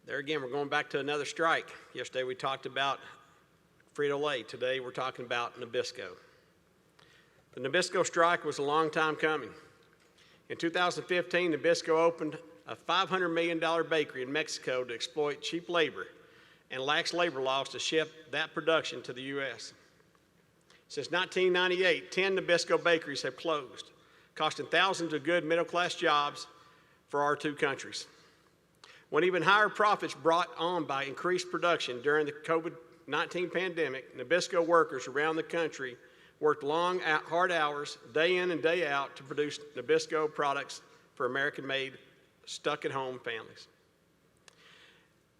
There again, we're going back to another strike. Yesterday we talked about Frito-Lay. Today we're talking about Nabisco. The Nabisco strike was a long time coming. In 2015, Nabisco opened a $500 million bakery in Mexico to exploit cheap labor and lax labor laws to ship that production to the U.S. Since 1998, 10 Nabisco bakeries have closed, costing thousands of good middle-class jobs for our two countries. When even higher profits brought on by increased production during the COVID-19 pandemic, Nabisco workers around the country worked long, hard hours, day in and day out, to produce Nabisco products for American-made, stuck-at-home families.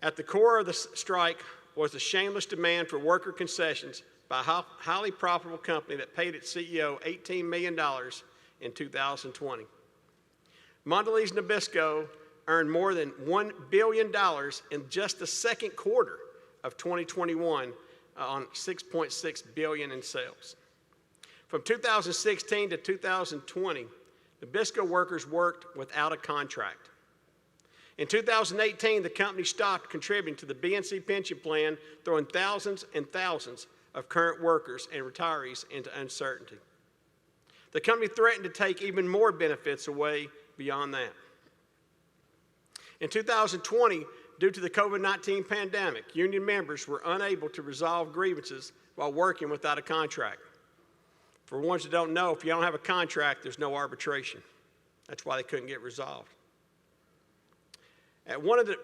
At the core of the strike was the shameless demand for worker concessions by a highly profitable company that paid its CEO $18 million in 2020. Mondelez Nabisco earned more than $1 billion in just the second quarter of 2021 on $6.6 billion in sales. From 2016 to 2020, Nabisco workers worked without a contract. In 2018, the company stopped contributing to the BNC pension plan, throwing thousands and thousands of current workers and retirees into uncertainty. The company threatened to take even more benefits away beyond that. In 2020, due to the COVID-19 pandemic, union members were unable to resolve grievances while working without a contract. For ones that don't know, if you don't have a contract, there's no arbitration. That's why they couldn't get resolved. At one of the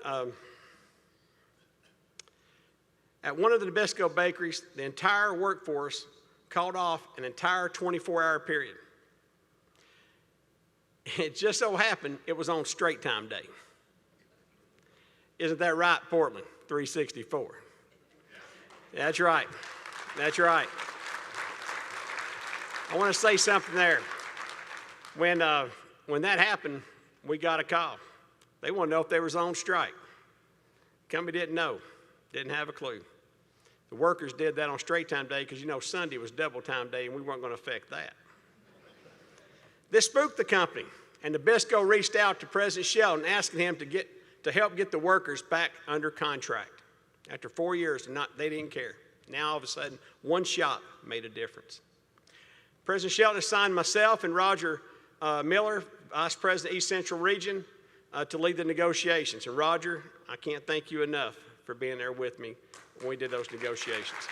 Nabisco bakeries, the entire workforce called off an entire 24-hour period. It just so happened it was on straight time day. Isn't that right, Portland? 364. That's right. That's right. I want to say something there. When that happened, we got a call. They wanted to know if they was on strike. The company didn't know, didn't have a clue. The workers did that on straight time day because, you know, Sunday was double time day and we weren't going to affect that. This spooked the company, and Nabisco reached out to President Shelton asking him to help get the workers back under contract. After 4 years, they didn't care. Now, all of a sudden, one shop made a difference. President Shelton assigned myself and Roger Miller, Vice President, East Central Region, to lead the negotiations. And Roger, I can't thank you enough for being there with me when we did those negotiations.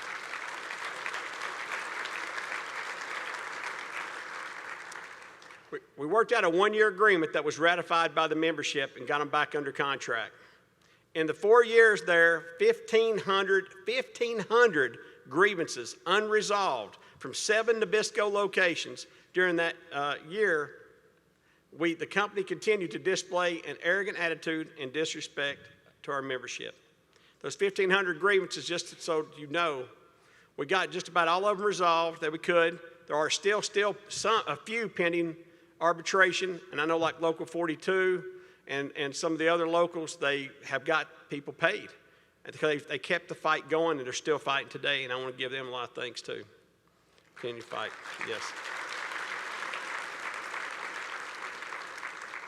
We worked out a one-year agreement that was ratified by the membership and got them back under contract. In the 4 years there, 1,500 grievances unresolved from 7 Nabisco locations. During that year, the company continued to display an arrogant attitude and disrespect to our membership. Those 1,500 grievances, just so you know, we got just about all of them resolved that we could. There are still a few pending arbitration, and I know like Local 42 and some of the other locals, they have got people paid. And they kept the fight going, and they're still fighting today, and I want to give them a lot of thanks too. Continue to fight, yes.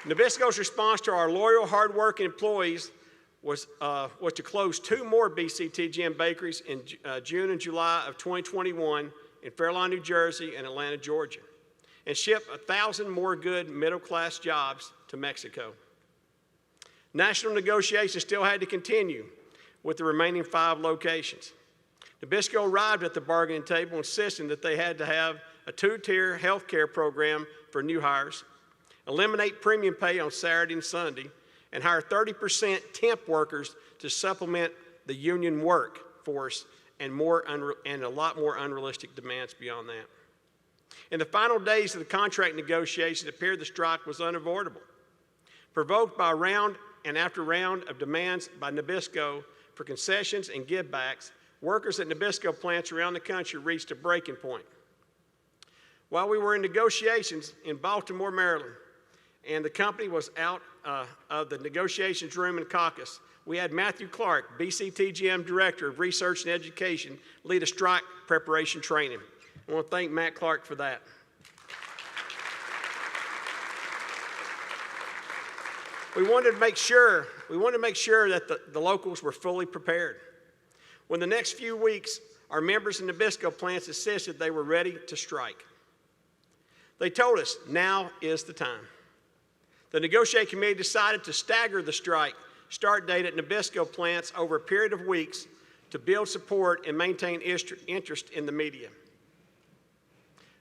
Nabisco's response to our loyal, hard-working employees was to close 2 more BCTGM bakeries in June and July of 2021 in Fairlawn, New Jersey and Atlanta, Georgia, and ship 1,000 more good middle-class jobs to Mexico. National negotiations still had to continue with the remaining 5 locations. Nabisco arrived at the bargaining table insisting that they had to have a 2-tier health care program for new hires, eliminate premium pay on Saturday and Sunday, and hire 30% temp workers to supplement the union workforce and a lot more unrealistic demands beyond that. In the final days of the contract negotiations, it appeared the strike was unavoidable. Provoked by round after round of demands by Nabisco for concessions and givebacks, workers at Nabisco plants around the country reached a breaking point. While we were in negotiations in Baltimore, Maryland, and the company was out of the negotiations room in caucus, we had Matthew Clark, BCTGM Director of Research and Education, lead a strike preparation training. I want to thank Matt Clark for that. We wanted to make sure that the locals were fully prepared. When the next few weeks, our members in Nabisco plants insisted they were ready to strike. They told us, now is the time. The negotiating committee decided to stagger the strike start date at Nabisco plants over a period of weeks to build support and maintain interest in the media.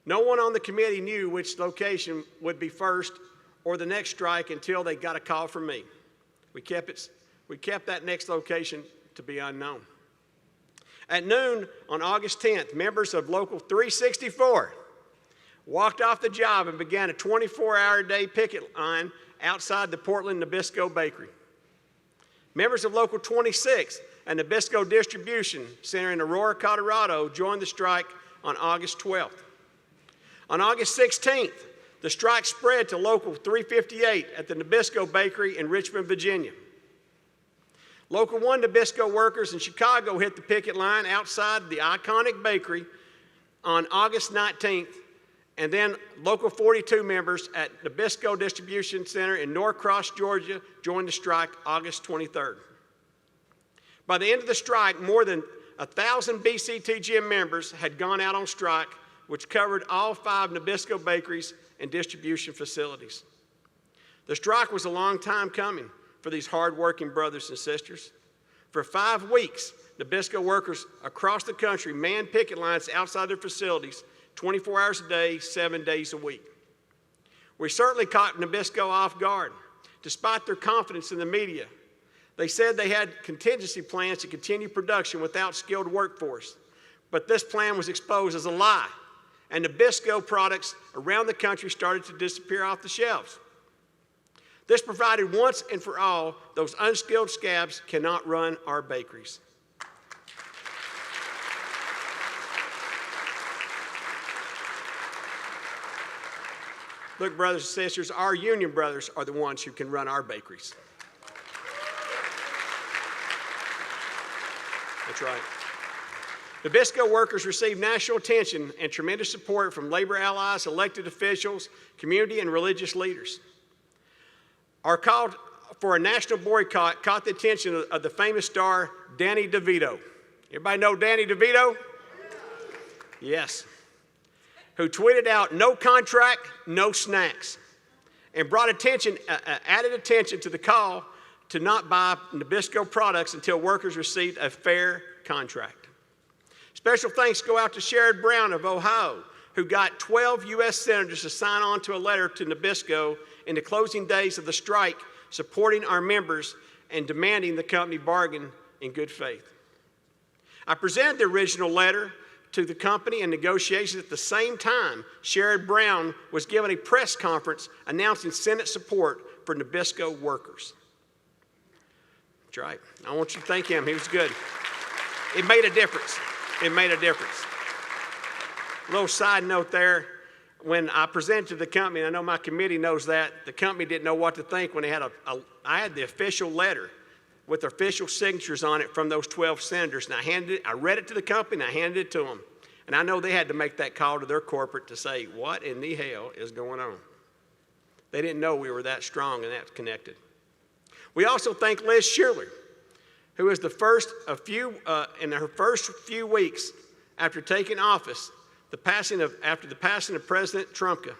No one on the committee knew which location would be first or the next strike until they got a call from me. We kept that next location to be unknown. At noon on August 10th, members of Local 364 walked off the job and began a 24-hour-a-day picket line outside the Portland Nabisco Bakery. Members of Local 26 and Nabisco Distribution Center in Aurora, Colorado joined the strike on August 12th. On August 16th, the strike spread to Local 358 at the Nabisco Bakery in Richmond, Virginia. Local 1 Nabisco workers in Chicago hit the picket line outside the iconic bakery on August 19th, and then Local 42 members at Nabisco Distribution Center in Norcross, Georgia joined the strike August 23rd. By the end of the strike, more than 1,000 BCTGM members had gone out on strike, which covered all 5 Nabisco bakeries and distribution facilities. The strike was a long time coming for these hard-working brothers and sisters. For 5 weeks, Nabisco workers across the country manned picket lines outside their facilities 24 hours a day, 7 days a week. We certainly caught Nabisco off guard. Despite their confidence in the media, they said they had contingency plans to continue production without skilled workforce. But this plan was exposed as a lie, and Nabisco products around the country started to disappear off the shelves. This provided once and for all, those unskilled scabs cannot run our bakeries. Look, brothers and sisters, our union brothers are the ones who can run our bakeries. That's right. Nabisco workers received national attention and tremendous support from labor allies, elected officials, community, and religious leaders. Our call for a national boycott caught the attention of the famous star, Danny DeVito. Everybody know Danny DeVito? Yes. Who tweeted out, "No contract, no snacks," and brought added attention to the call to not buy Nabisco products until workers received a fair contract. Special thanks go out to Sherrod Brown of Ohio, who got 12 U.S. senators to sign on to a letter to Nabisco in the closing days of the strike, supporting our members and demanding the company bargain in good faith. I presented the original letter to the company in negotiations at the same time Sherrod Brown was given a press conference announcing Senate support for Nabisco workers. That's right. I want you to thank him. He was good. It made a difference. It made a difference. A little side note there. When I presented to the company, and I know my committee knows that, the company didn't know what to think when they had I had the official letter with official signatures on it from those 12 senators, and I read it to the company, and I handed it to them. And I know they had to make that call to their corporate to say, what in the hell is going on? They didn't know we were that strong and that connected. We also thank Liz Schuler, who is the first in her first few weeks after taking office, after the passing of President Trumka,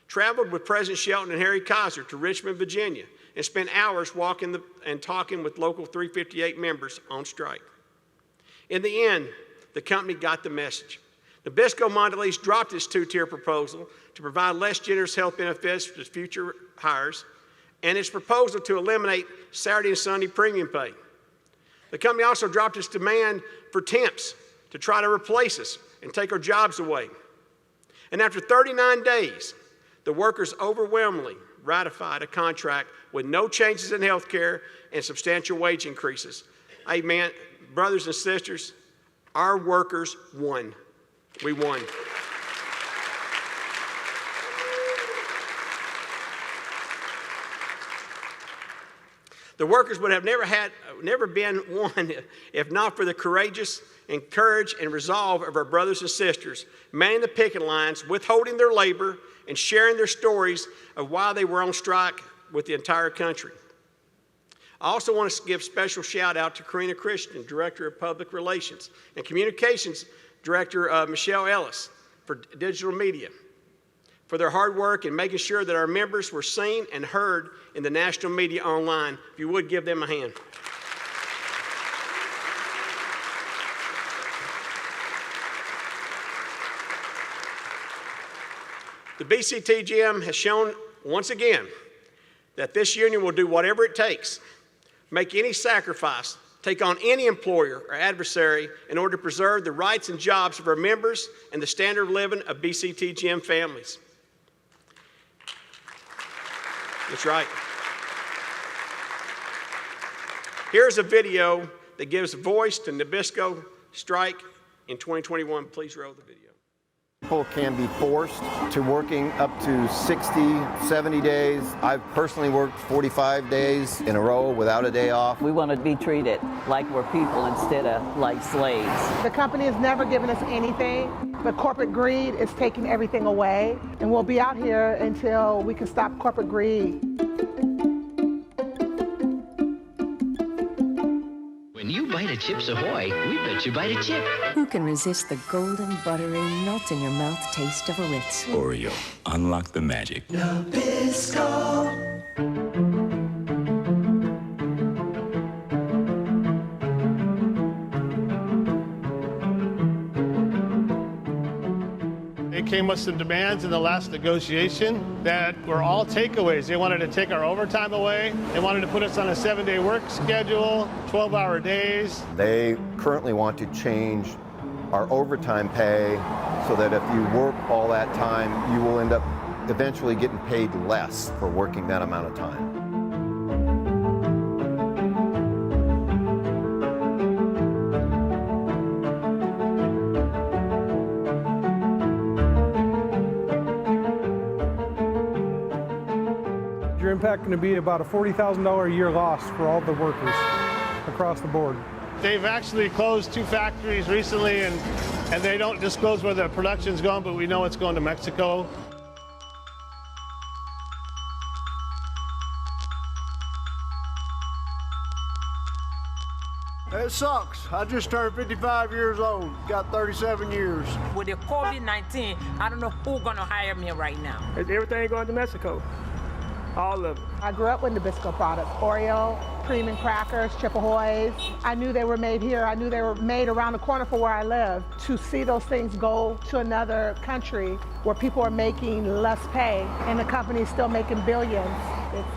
traveled with President Shelton and Harry Kaiser to Richmond, Virginia, and spent hours walking and talking with Local 358 members on strike. In the end, the company got the message. Nabisco Mondelez dropped its 2-tier proposal to provide less generous health benefits for future hires and its proposal to eliminate Saturday and Sunday premium pay. The company also dropped its demand for temps to try to replace us and take our jobs away. And after 39 days, the workers overwhelmingly ratified a contract with no changes in health care and substantial wage increases. Amen. Brothers and sisters, our workers won. We won. The workers would have never been won if not for the courageous and courage and resolve of our brothers and sisters, manning the picket lines, withholding their labor, and sharing their stories of why they were on strike with the entire country. I also want to give special shout out to Karina Christian, Director of Public Relations, and Communications Director Michelle Ellis for digital media, for their hard work in making sure that our members were seen and heard in the national media online. If you would give them a hand. The BCTGM has shown once again that this union will do whatever it takes, make any sacrifice, take on any employer or adversary in order to preserve the rights and jobs of our members and the standard of living of BCTGM families. That's right. Here's a video that gives voice to Nabisco strike in 2021. Please roll the video. People can be forced to working up to 60, 70 days. I've personally worked 45 days in a row without a day off. We want to be treated like we're people instead of like slaves. The company has never given us anything, but corporate greed is taking everything away, and we'll be out here until we can stop corporate greed. When you bite a Chips Ahoy, we bet you bite a chip. Who can resist the golden, buttery, melt-in-your-mouth taste of a Ritz? Oreo, unlock the magic. Nabisco. They came with some demands in the last negotiation that were all takeaways. They wanted to take our overtime away. They wanted to put us on a 7-day work schedule, 12-hour days. They currently want to change our overtime pay so that if you work all that time, you will end up eventually getting paid less for working that amount of time. Your impact going to be about a $40,000 a year loss for all the workers across the board. They've actually closed 2 factories recently, and they don't disclose where the production's going, but we know it's going to Mexico. It sucks. I just turned 55 years old, got 37 years. With the COVID-19, I don't know who's gonna hire me right now. Everything going to Mexico. All of it. I grew up with Nabisco products, Oreo, cream and crackers, Chip Ahoys. I knew they were made here. I knew they were made around the corner for where I live. To see those things go to another country where people are making less pay and the company's still making billions, it's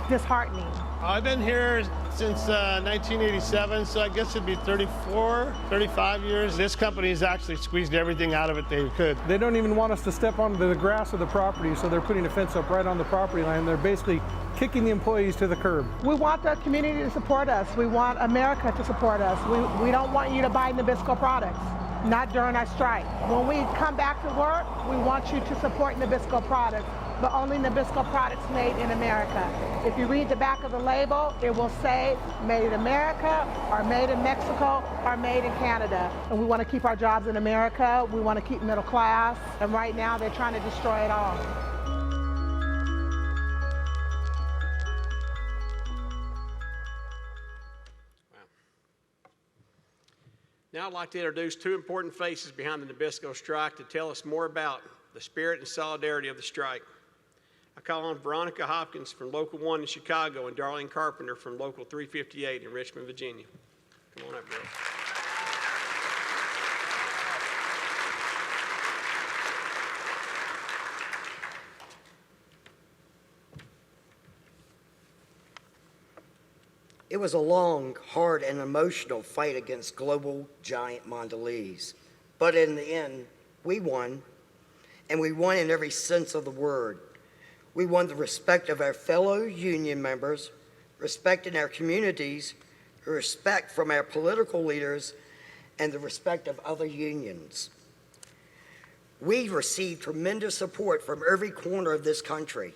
disheartening. I've been here since 1987, so I guess it'd be 34, 35 years. This company's actually squeezed everything out of it they could. They don't even want us to step onto the grass of the property, so they're putting a fence up right on the property line. They're basically kicking the employees to the curb. We want the community to support us. We want America to support us. We don't want you to buy Nabisco products, not during our strike. When we come back to work, we want you to support Nabisco products, but only Nabisco products made in America. If you read the back of the label, it will say made in America, or made in Mexico, or made in Canada. And we want to keep our jobs in America. We want to keep middle class. And right now, they're trying to destroy it all. Now I'd like to introduce 2 important faces behind the Nabisco strike to tell us more about the spirit and solidarity of the strike. I call on Veronica Hopkins from Local 1 in Chicago and Darlene Carpenter from Local 358 in Richmond, Virginia. Come on up, girls. It was a long, hard, and emotional fight against global giant Mondelez. But in the end, we won, and we won in every sense of the word. We won the respect of our fellow union members, respect in our communities, respect from our political leaders, and the respect of other unions. We received tremendous support from every corner of this country.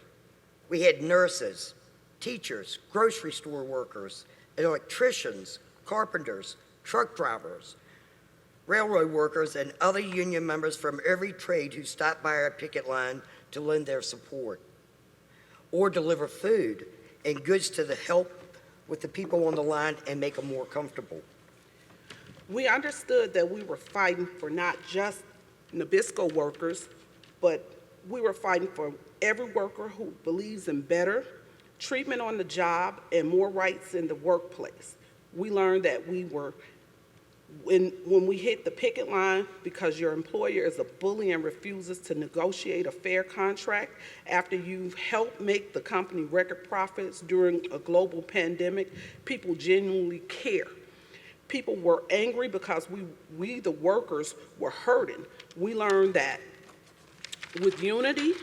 We had nurses, teachers, grocery store workers, electricians, carpenters, truck drivers, railroad workers, and other union members from every trade who stopped by our picket line to lend their support. or deliver food and goods to the help with the people on the line and make them more comfortable. We understood that we were fighting for not just Nabisco workers, but we were fighting for every worker who believes in better treatment on the job and more rights in the workplace. We learned that we were, when we hit the picket line because your employer is a bully and refuses to negotiate a fair contract after you've helped make the company record profits during a global pandemic, people genuinely care. People were angry because we the workers were hurting. We learned that with unity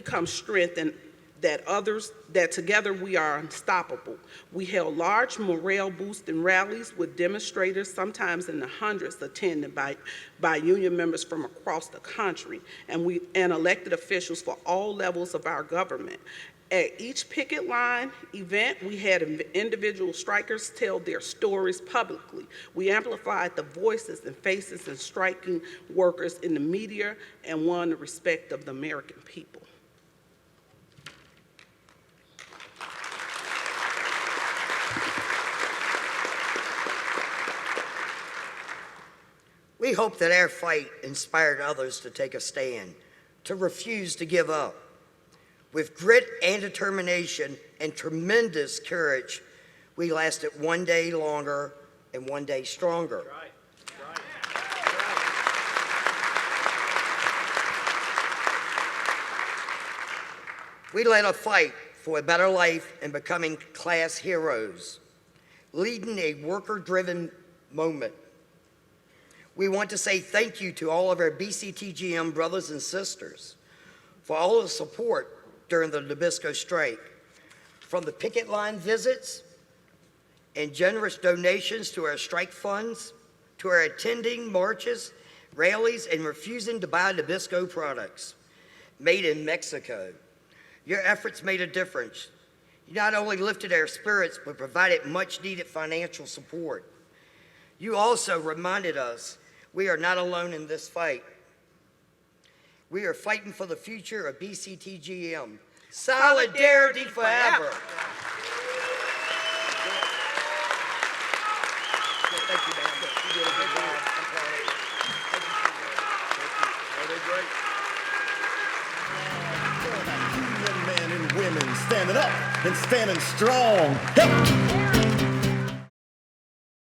comes strength, and that together we are unstoppable. We held large morale boosting rallies with demonstrators, sometimes in the hundreds, attended by union members from across the country, and elected officials for all levels of our government. At each picket line event, we had individual strikers tell their stories publicly. We amplified the voices and faces of striking workers in the media and won the respect of the American people. We hope that our fight inspired others to take a stand, to refuse to give up. With grit and determination and tremendous courage, we lasted one day longer and one day stronger. Right. We led a fight for a better life and becoming class heroes, leading a worker-driven moment. We want to say thank you to all of our BCTGM brothers and sisters for all the support during the Nabisco strike, from the picket line visits and generous donations to our strike funds, to our attending marches, rallies, and refusing to buy Nabisco products made in Mexico. Your efforts made a difference. You not only lifted our spirits, but provided much-needed financial support. You also reminded us we are not alone in this fight. We are fighting for the future of BCTGM. Solidarity forever. Thank you, man. You did a good job. I'm proud of you. Thank you. Men and women standing up and standing strong. Hey!